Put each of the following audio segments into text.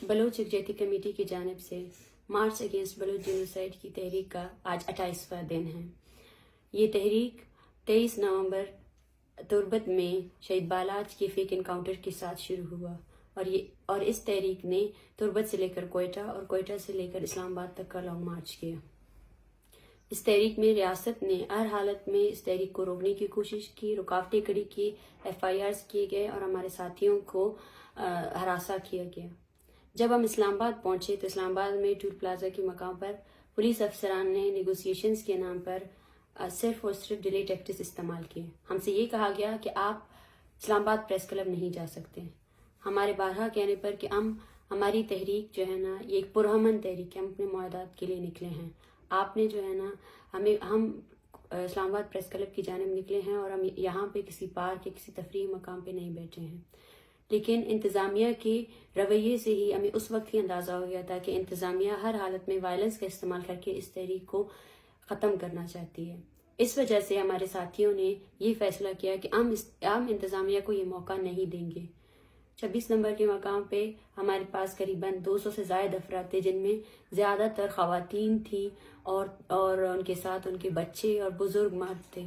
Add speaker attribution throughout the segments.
Speaker 1: Bloch यकजहती committee की जानिब से मार्च अगेंस्ट बलोच जेनोसाइड की तहरीक का आज 28वां दिन है। ये तहरीक 23 नवंबर तुर्बत में शहीद बालाज के फेक इनकाउंटर के साथ शुरू हुआ और इस तहरीक ने तुर्बत से लेकर कोयटा और कोयटा से लेकर इस्लामाबाद तक का लॉन्ग मार्च किया। इस तहरीक में रियासत ने हर हालत में इस तहरीक को रोकने की कोशिश की, रुकावटें खड़ी की, FIRs किए गए और हमारे साथियों को हरासा किया गया। जब हम इस्लामाबाद पहुंचे तो इस्लामाबाद में टूल प्लाजा के मकाम पर पुलिस अफसरान ने नेगोशिएशंस के नाम पर सिर्फ और सिर्फ डिले टैक्टिक्स इस्तेमाल किए। हमसे ये कहा गया कि आप इस्लामाबाद प्रेस क्लब नहीं जा सकते। हमारे बारहा कहने पर कि हमारी तहरीक जो है ना, ये एक पुरअमन तहरीक है, हम अपने मुआहदात के लिए निकले हैं। आपने जो है ना, हम इस्लामाबाद प्रेस क्लब की जानिब निकले हैं और हम यहाँ पे किसी पार्क या किसी तफरीही मकाम पे नहीं बैठे हैं। लेकिन इंतज़ामिया के रवैये से ही हमें उस वक्त ही अंदाज़ा हो गया था कि इंतज़ामिया हर हालत में वायलेंस का इस्तेमाल करके इस तहरीक को ख़त्म करना चाहती है। इस वजह से हमारे साथियों ने ये फैसला किया कि हम इंतज़ामिया को ये मौका नहीं देंगे। 26 नंबर के मकाम पे हमारे पास करीबन 200 से ज़ायद अफराद थे, जिनमें ज़्यादातर ख़वातीन थी और उनके साथ उनके बच्चे और बुजुर्ग मर्द थे,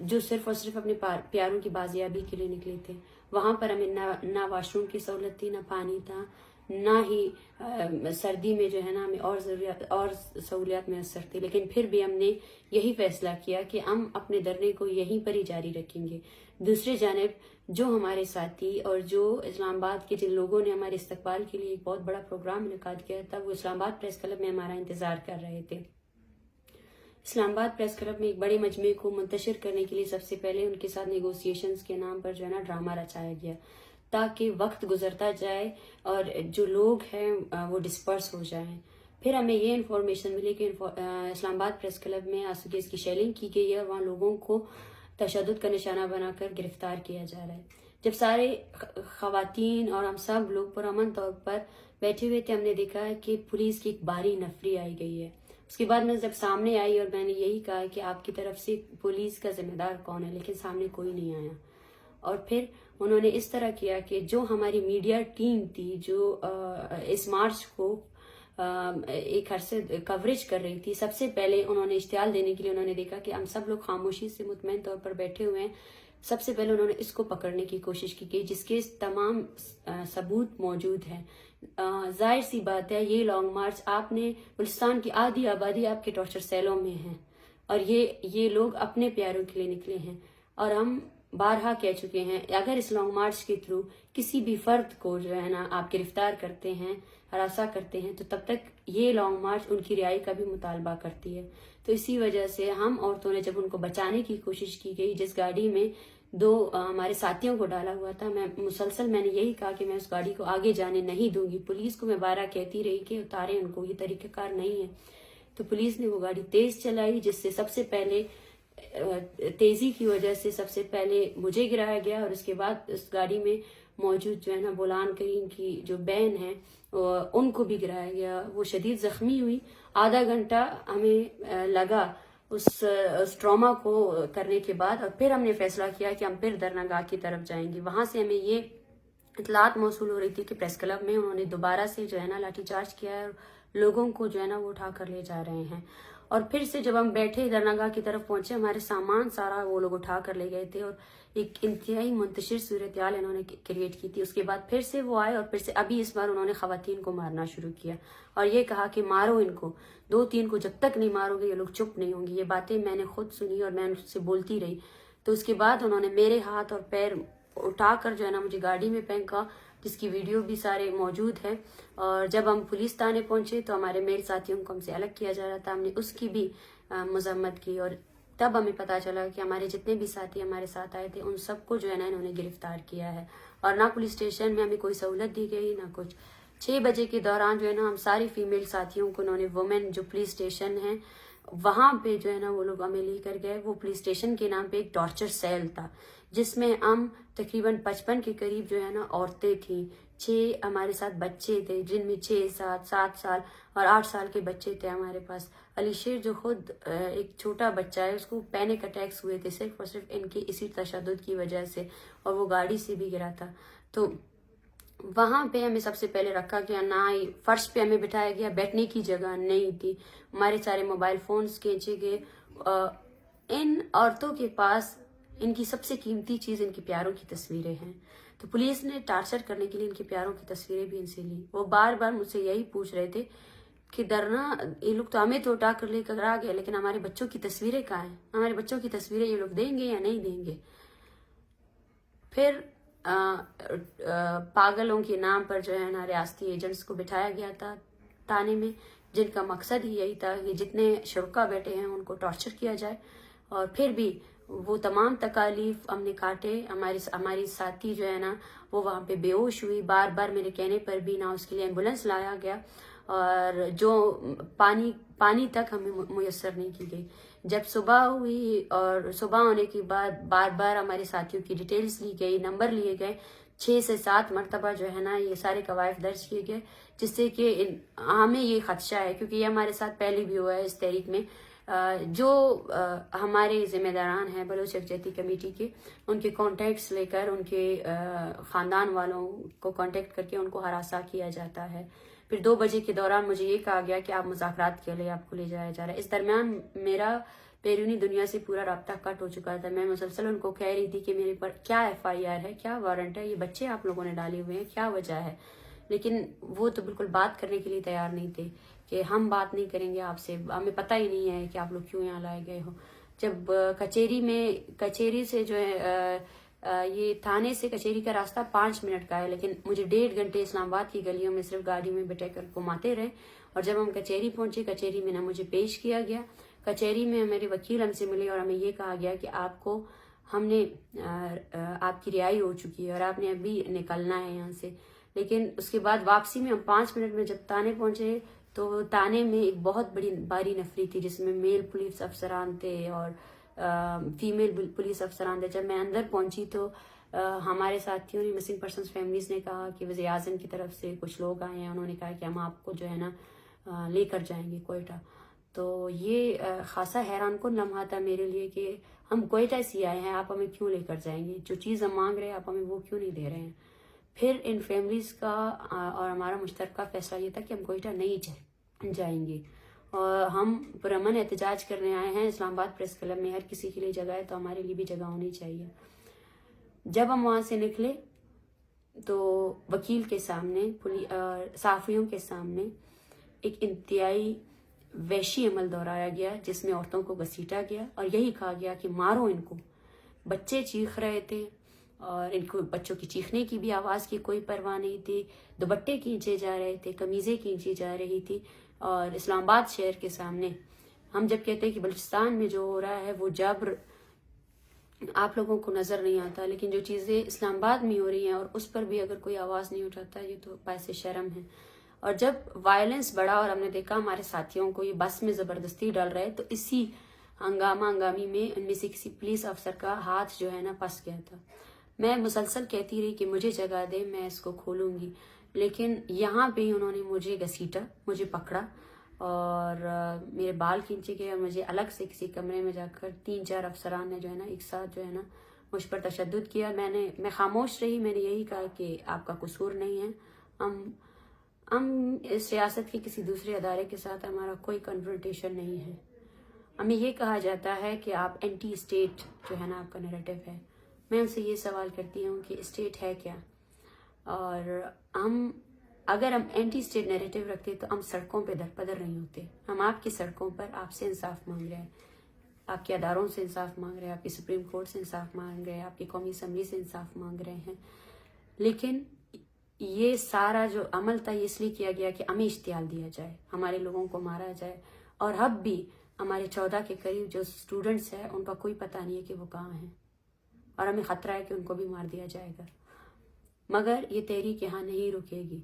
Speaker 1: जो सिर्फ और सिर्फ अपने प्यारों की बाजियाबी के लिए निकले थे। वहाँ पर हमें ना वॉशरूम की सहूलत थी, ना पानी था, ना ही सर्दी में जो है ना हमें और सहूलियात मैसर थी। लेकिन फिर भी हमने यही फैसला किया कि हम अपने धरने को यहीं पर ही जारी रखेंगे। दूसरी जानिब जो हमारे साथी और जो इस्लामाबाद के जिन लोगों ने हमारे इस्तकबाल के लिए एक बहुत बड़ा प्रोग्राम मुनक्काद किया था, वो इस्लामाबाद प्रेस क्लब में हमारा इंतजार कर रहे थे। इस्लामाबाद प्रेस क्लब में एक बड़े मजमे को मुंतशिर करने के लिए सबसे पहले उनके साथ नेगोशिएशंस के नाम पर जो है ना ड्रामा रचाया गया, ताकि वक्त गुजरता जाए और जो लोग हैं वो डिस्पर्स हो जाएं। फिर हमें ये इन्फॉर्मेशन मिली कि इस्लामाबाद प्रेस क्लब में आंसू की शेलिंग की गई है और वहाँ लोगों को तशद्दुद का निशाना बनाकर गिरफ्तार किया जा रहा है। जब सारे खवातीन और हम सब लोग पुरअमन तौर पर बैठे हुए थे, हमने देखा है कि पुलिस की एक भारी नफरी आई गई है। उसके बाद मैं जब सामने आई और मैंने यही कहा कि आपकी तरफ से पुलिस का जिम्मेदार कौन है, लेकिन सामने कोई नहीं आया। और फिर उन्होंने इस तरह किया कि जो हमारी मीडिया टीम थी, जो इस मार्च को एक अरसे कवरेज कर रही थी, सबसे पहले उन्होंने इश्तिहाल देने के लिए उन्होंने देखा कि हम सब लोग खामोशी से मुतमईन तौर पर बैठे हुए हैं। सबसे पहले उन्होंने इसको पकड़ने की कोशिश की गई, जिसके तमाम सबूत मौजूद हैं। जाहिर सी बात है, ये लॉन्ग मार्च आपने बलुचिस्तान की आधी आबादी आपके टॉर्चर सेलों में है और ये लोग अपने प्यारों के लिए निकले हैं। और हम बारहा कह चुके हैं, अगर इस लॉन्ग मार्च के थ्रू किसी भी फर्द को जो है ना आप गिरफ्तार करते हैं, हरासा करते हैं, तो तब तक ये लॉन्ग मार्च उनकी रिहाई का भी मुतालबा करती है। तो इसी वजह से हम औरतों ने जब उनको बचाने की कोशिश की गई, जिस गाड़ी में 2 हमारे साथियों को डाला हुआ था, मैंने यही कहा कि मैं उस गाड़ी को आगे जाने नहीं दूंगी। पुलिस को मैं बारहा कहती रही कि उतारे उनको, ये तरीक़ाकार नहीं है। तो पुलिस ने वो गाड़ी तेज चलाई, जिससे सबसे पहले तेजी की वजह से सबसे पहले मुझे गिराया गया और उसके बाद उस गाड़ी में मौजूद जो है ना बोलान करीम की जो बहन है उनको भी गिराया गया। वो शदीद जख्मी हुई। आधा घंटा हमें लगा उस ट्रॉमा को करने के बाद, और फिर हमने फैसला किया कि हम फिर दरनागाह की तरफ जाएंगे। वहां से हमें ये इतलात मौसूल हो रही थी कि प्रेस क्लब में उन्होंने दोबारा से जो है ना लाठीचार्ज किया है और लोगों को जो है ना वो उठा कर ले जा रहे हैं। और फिर से जब हम बैठे दरनागाह की तरफ पहुंचे, हमारे सामान सारा वो लोग उठा कर ले गए थे और एक इंतहाई मुंतशिर सूरत हाल इन्होंने क्रिएट की थी। उसके बाद फिर से वो आए और फिर से अभी इस बार उन्होंने खवातीन को मारना शुरू किया और ये कहा कि मारो इनको, 2-3 को जब तक नहीं मारोगे ये लोग चुप नहीं होंगे। ये बातें मैंने खुद सुनी और मैं उनसे बोलती रही। तो उसके बाद उन्होंने मेरे हाथ और पैर उठाकर जो है ना मुझे गाड़ी में फेंका, जिसकी वीडियो भी सारे मौजूद है। और जब हम पुलिस थाने पहुंचे तो हमारे मेल साथियों को हमसे अलग किया जा रहा था, हमने उसकी भी मजम्मत की और तब हमें पता चला कि हमारे जितने भी साथी हमारे साथ आए थे उन सबको जो है ना इन्होंने गिरफ्तार किया है। और ना पुलिस स्टेशन में हमें कोई सहूलत दी गई ना कुछ। 6 बजे के दौरान जो है ना हम सारी फीमेल साथियों को उन्होंने वुमेन जो पुलिस स्टेशन है वहां पे जो है ना वो लोग हमें लेकर गए। वो पुलिस स्टेशन के नाम पे एक टॉर्चर सेल था, जिसमें हम तकरीबन 55 के करीब जो है ना औरतें थी। 6 हमारे साथ बच्चे थे, जिनमें 6, 7 साल और 8 साल के बच्चे थे हमारे पास। अलीशेर जो खुद एक छोटा बच्चा है, उसको पैनिक अटैक्स हुए थे सिर्फ और सिर्फ इनकी इसी तशद्दुद की वजह से, और वो गाड़ी से भी गिरा था। तो वहाँ पे हमें सबसे पहले रखा गया, ना ही फर्श पे हमें बिठाया गया, बैठने की जगह नहीं थी, हमारे सारे मोबाइल फोन्स खींचे गए। इन औरतों के पास इनकी सबसे कीमती चीज इनके प्यारों की तस्वीरें हैं, तो पुलिस ने टार्चर करने के लिए इनके प्यारों की तस्वीरें भी इनसे ली। वो बार बार मुझसे यही पूछ रहे थे कि डरना, ये लोग तो हमें तो उठा कर लेकर आ गए, लेकिन हमारे बच्चों की तस्वीरें कहाँ हैं, हमारे बच्चों की तस्वीरें ये लोग देंगे या नहीं देंगे। फिर पागलों के नाम पर जो है ना रियासती एजेंट्स को बिठाया गया था थाने में, जिनका मकसद ही यही था कि जितने शुरका बैठे हैं उनको टॉर्चर किया जाए। और फिर भी वो तमाम तकालीफ हमने काटे। हमारी साथी जो है ना वो वहाँ पे बेहोश हुई, बार बार मेरे कहने पर भी ना उसके लिए एम्बुलेंस लाया गया, और जो पानी तक हमें मुयस्सर नहीं की गई। जब सुबह हुई और सुबह होने के बाद बार बार हमारे साथियों की डिटेल्स ली गई, नंबर लिए गए, 6 से 7 मरतबा जो है ना ये सारे कवायद दर्ज किए गए, जिससे कि हमें ये खदशा है, क्योंकि ये हमारे साथ पहले भी हुआ है इस तहरीक में। जो हमारे जिम्मेदारान हैं बलोच यकजहती कमेटी के, उनके कॉन्टेक्ट्स लेकर उनके ख़ानदान वालों को कांटेक्ट करके उनको हरासा किया जाता है। फिर 2 बजे के दौरान मुझे ये कहा गया कि आप मुज़ाकरात के लिए आपको ले जाया जा रहा है। इस दरमियान मेरा बैरूनी दुनिया से पूरा राब्ता कट हो चुका था। मैं मुसलसल उनको कह रही थी कि मेरे पर क्या FIR है, क्या वारंट है, ये बच्चे आप लोगों ने डाले हुए हैं, क्या वजह है। लेकिन वो तो बिल्कुल बात करने के लिए तैयार नहीं थे कि हम बात नहीं करेंगे आपसे, हमें पता ही नहीं है कि आप लोग क्यों यहाँ लाए गए हो। जब कचेरी से जो है ये थाने से कचेरी का रास्ता 5 मिनट का है, लेकिन मुझे 1.5 घंटे इस्लामाबाद की गलियों में सिर्फ गाड़ी में बैठे कर घुमाते रहे। और जब हम कचेरी पहुंचे, कचेरी में ना मुझे पेश किया गया। कचेरी में मेरे वकील हमसे मिले और हमें ये कहा गया कि आपको आपकी रिहाई हो चुकी है और आपने अभी निकलना है यहाँ से। लेकिन उसके बाद वापसी में हम 5 मिनट में जब थाने पहुंचे तो थाने में एक बहुत बड़ी बारी नफरी थी, जिसमें मेल पुलिस अफसरान थे और फीमेल पुलिस अफसरान थे। जब मैं अंदर पहुंची तो हमारे साथियों ने, मिसिंग पर्सन्स फैमिलीज ने कहा कि वज़ीर आज़म की तरफ से कुछ लोग आए हैं, उन्होंने कहा कि हम आपको जो है ना लेकर जाएंगे कोयटा। तो ये खासा हैरान कुन लम्हा था मेरे लिए कि हम कोयटा से आए हैं, आप हमें क्यों लेकर जाएंगे, जो चीज़ हम मांग रहे हैं आप हमें वो क्यों नहीं दे रहे हैं। फिर इन फैमिलीज का और हमारा मुश्तरका फैसला ये था कि हम कोयटा नहीं जाएंगे और हम पुरअमन एहतजाज करने आए हैं। इस्लामाबाद प्रेस क्लब में हर किसी के लिए जगह है, तो हमारे लिए भी जगह होनी चाहिए। जब हम वहाँ से निकले तो वकील के सामने, सहाफ़ियों के सामने एक इंतहाई वहशी अमल दोहराया गया, जिसमें औरतों को घसीटा गया और यही कहा गया कि मारो इनको। बच्चे चीख रहे थे और इनको बच्चों की चीखने की भी आवाज़ की कोई परवाह नहीं थी। दुपट्टे खींचे जा रहे थे, कमीज़ें खींची जा रही थी। और इस्लामाबाद शहर के सामने हम जब कहते हैं कि बलूचिस्तान में जो हो रहा है वो जबर आप लोगों को नज़र नहीं आता, लेकिन जो चीज़ें इस्लामाबाद में हो रही हैं और उस पर भी अगर कोई आवाज़ नहीं उठाता, ये तो बायसे शर्म है। और जब वायलेंस बढ़ा और हमने देखा हमारे साथियों को ये बस में ज़बरदस्ती डाल रहे, तो इसी हंगामी में उनमें से किसी पुलिस अफसर का हाथ जो है ना फंस गया था। मैं मुसलसल कहती रही कि मुझे जगह दे, मैं इसको खोलूंगी, लेकिन यहाँ पे उन्होंने मुझे घसीटा, मुझे पकड़ा और मेरे बाल खींचे गए और मुझे अलग से किसी कमरे में जाकर 3-4 अफसरान ने जो है ना एक साथ जो है ना मुझ पर तशद्दुद किया। मैं खामोश रही, मैंने यही कहा कि आपका कसूर नहीं है, हम इस रियासत के किसी दूसरे अदारे के साथ हमारा कोई कन्फ्रंटेशन नहीं है। हमें ये कहा जाता है कि आप एंटी स्टेट जो है ना आपका नैरेटिव है। मैं उनसे ये सवाल करती हूँ कि स्टेट है क्या, और अगर हम एंटी स्टेट नैरेटिव रखते तो हम सड़कों पे दरपदर नहीं होते। हम आपकी सड़कों पर आपसे इंसाफ मांग रहे हैं, आपके अदारों से इंसाफ मांग रहे हैं, आपकी सुप्रीम कोर्ट से इंसाफ मांग रहे हैं, आपकी कौमी असम्बली से इंसाफ मांग रहे हैं। लेकिन ये सारा जो अमल था ये इसलिए किया गया कि हमें इश्तियाल दिया जाए, हमारे लोगों को मारा जाए। और अब भी हमारे 14 के करीब जो स्टूडेंट्स हैं उनका कोई पता नहीं है कि वो कहाँ हैं, और हमें खतरा है कि उनको भी मार दिया जाएगा। मगर ये तहरीक यहाँ नहीं रुकेगी।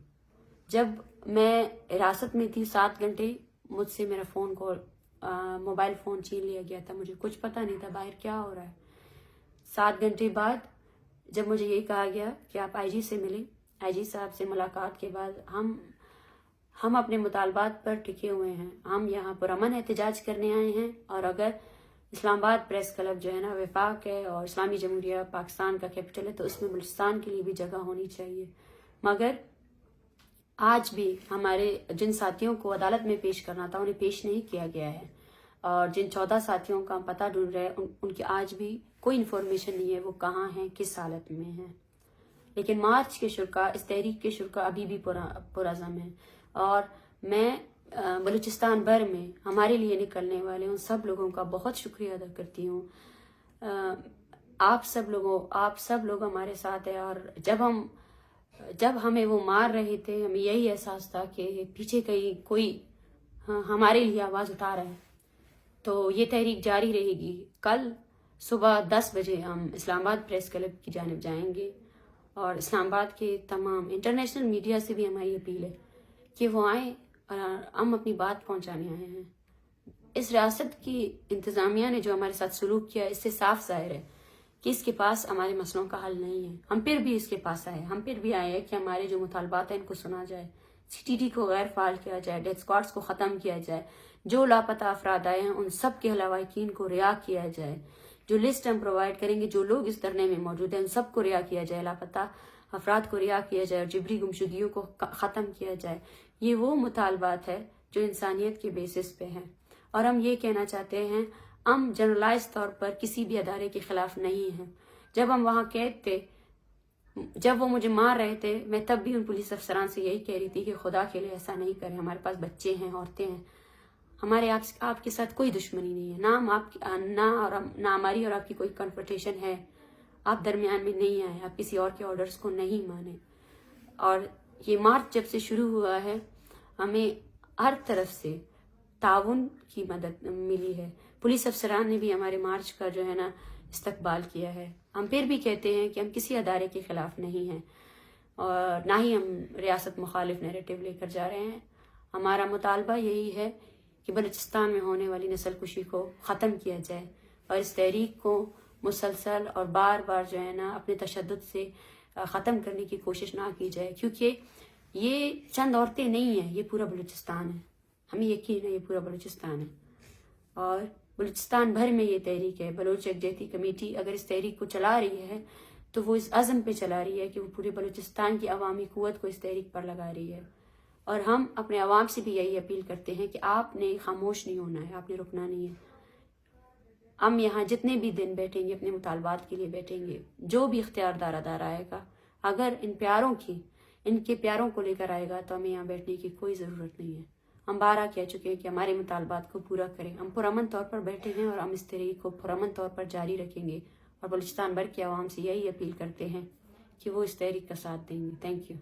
Speaker 1: जब मैं हिरासत में थी 7 घंटे मुझसे मेरा फ़ोन कॉल मोबाइल फ़ोन छीन लिया गया था, मुझे कुछ पता नहीं था बाहर क्या हो रहा है। 7 घंटे बाद जब मुझे यही कहा गया कि आप IG से मिलें, IG साहब से मुलाकात के बाद हम अपने मुतालबात पर टिके हुए हैं। हम यहाँ पुरअमन एहतजाज करने आए हैं, और अगर इस्लामाबाद प्रेस क्लब जो है ना वफाक है और इस्लामी जमहूरिया पाकिस्तान का कैपिटल है, तो उसमें बलूचिस्तान के लिए भी जगह होनी चाहिए। मगर आज भी हमारे जिन साथियों को अदालत में पेश करना था उन्हें पेश नहीं किया गया है, और जिन 14 साथियों का हम पता ढूंढ रहे हैं उनकी आज भी कोई इन्फॉर्मेशन नहीं है वो कहाँ हैं, किस हालत में हैं। लेकिन मार्च के शुरा, इस तहरीक के शुरा अभी भी पुरअज़म है, और मैं बलूचिस्तान भर में हमारे लिए निकलने वाले उन सब लोगों का बहुत शुक्रिया अदा करती हूँ। आप सब लोग हमारे साथ हैं, और जब हमें वो मार रहे थे हमें यही एहसास था कि पीछे कहीं कोई हमारे लिए आवाज़ उठा रहा है। तो ये तहरीक जारी रहेगी। कल सुबह 10 बजे हम इस्लामाबाद प्रेस क्लब की जानिब जाएंगे, और इस्लामाबाद के तमाम इंटरनेशनल मीडिया से भी हमारी अपील है कि वो आए और हम अपनी बात पहुंचाने आए हैं। इस रियासत की इंतज़ामिया ने जो हमारे साथ सलूक किया इससे साफ जाहिर है कि इसके पास हमारे मसलों का हल नहीं है। हम फिर भी इसके पास आए, हम फिर भी आए हैं कि हमारे जो मुतालबात हैं इनको सुना जाए, CTD को गैर फाल किया जाए, डेथ स्क्वाड्स को ख़त्म किया जाए, जो लापता अफराद आए हैं उन सब के लवाहिकीन को रिहा किया जाए, जो लिस्ट हम प्रोवाइड करेंगे जो लोग इस धरने में मौजूद हैं उन सब को रिहा किया जाए, लापता अफराद को रिहा किया जाए और जिबरी गुमशुदगियों को ख़त्म किया जाए। ये वो मुतालबात है जो इंसानियत के बेसिस पे हैं, और हम ये कहना चाहते हैं हम जनरलाइज तौर पर किसी भी अदारे के खिलाफ नहीं हैं। जब हम वहाँ कैद थे, जब वो मुझे मार रहे थे, मैं तब भी उन पुलिस अफसरान से यही कह रही थी कि खुदा के लिए ऐसा नहीं करें, हमारे पास बच्चे हैं, औरतें हैं, हमारे आपके साथ कोई दुश्मनी नहीं है, ना हमारी और आपकी कोई कन्फ्रंटेशन है, आप दरमियान में नहीं आए, आप किसी और के ऑर्डर्स को नहीं माने। और ये मार्च जब से शुरू हुआ है हमें हर तरफ से ताउन की मदद मिली है। पुलिस अफसरान ने भी हमारे मार्च का जो है ना इस्तकबाल किया है। हम फिर भी कहते हैं कि हम किसी अदारे के खिलाफ नहीं हैं, और ना ही हम रियासत मुखालिफ नैरेटिव लेकर जा रहे हैं। हमारा मुतालबा यही है कि बलूचिस्तान में होने वाली नस्ल कुशी को ख़त्म किया जाए, और इस तहरीक को मुसलसल और बार बार जो है ना अपने तशद्दुद से ख़त्म करने की कोशिश ना की जाए, क्योंकि ये चंद औरतें नहीं हैं, ये पूरा बलूचिस्तान है। हमें यकीन है ये पूरा बलूचिस्तान है, और बलूचिस्तान भर में ये तहरीक है। बलोच यकजहती कमेटी अगर इस तहरीक को चला रही है तो वो इस अज़म पे चला रही है कि वो पूरे बलूचिस्तान की अवामी क़ुव्वत को इस तहरीक पर लगा रही है। और हम अपने अवाम से भी यही अपील करते हैं कि आपने खामोश नहीं होना है, आपने रुकना नहीं है। हम यहाँ जितने भी दिन बैठेंगे अपने मुतालबात के लिए बैठेंगे, जो भी इख्तियारदार अदारा आएगा अगर इनके प्यारों को लेकर आएगा तो हमें यहाँ बैठने की कोई ज़रूरत नहीं है। हम बारह कह चुके हैं कि हमारे मुतालबात को पूरा करें। हम पुरअमन तौर पर बैठे हैं और हम इस तहरीक को पुरअमन तौर पर जारी रखेंगे, और बलूचिस्तान भर के अवाम से यही अपील करते हैं कि वो इस तहरीक का साथ देंगे। Thank you.